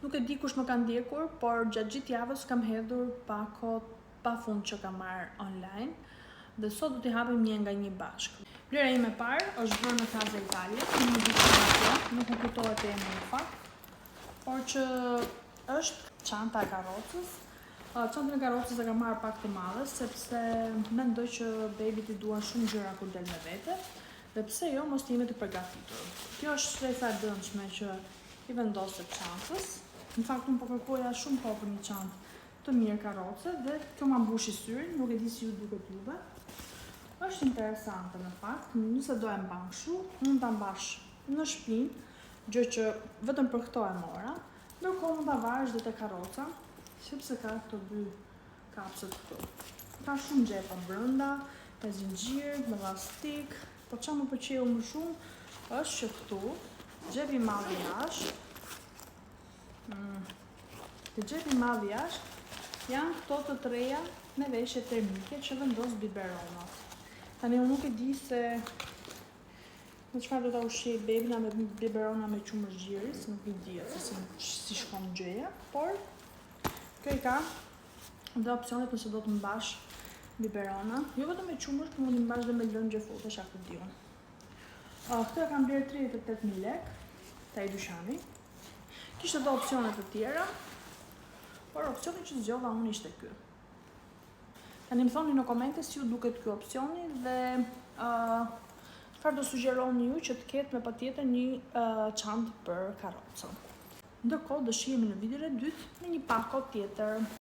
Nuk e di kush më ka ndjekur, por gjatë gjithë javës kam hedhur pakot pa fund që kam marrë online dhe sot do t'i hapim një nga një bashkë. Vlera ime e parë është bërë në Casa Italia, nuk më kujtohet e në fakt, por që është çanta e karrocës. Çantën e karrocës e kam marrë pak të madhe sepse mendoj që babit i duan shumë gjëra kur del me vete, dhe pse jo mos t'jemi të përgatitur. Kjo është shtresa e dëmshme që i vendos çantës. Në fakt unë po kërkoja shumë kohë për një çantë të mirë karroce dhe kjo ma mbushi syrin, nuk e di si ju duket juve. Është interesante në fakt, nëse do e mban kështu, mund ta mbash në shtëpinë, gjë që vetëm për këto e mora, ndërkohë mund ta varësh dhe te karroca, sepse ka këto dy kapsët këtu. Ka shumë gjepa brenda, me zinxhir, me elastik, po çfarë më pëlqeu më shumë është që këtu xhepi i madh jashtë. Te xhepi i madh jashtë janë këto të treja me veshje termike që vendos biberonat. Tani unë nuk e di se në çfarë do ta ushqej bebina me biberona me qumësh gjiris, nuk i di se si shkon gjëja, por kjo i ka dhe opsionet nëse do të mbash biberona, jo vetëm me qumësh, por mund të mbash dhe me lëngje frutesh ku diun. Këtë e kam blerë 38.000 lek, te ai dyqani. Kishte dhe opsionet të tjera, por opsioni që zgjodha unë ishte ky. Tani më thoni në komente si ju duket ky opsioni dhe çfarë do sugjeroni ju që të ketë me patjetër një çantë për karrocën. Ndërkohë do shihemi në videon e dytë me një pakot tjetër.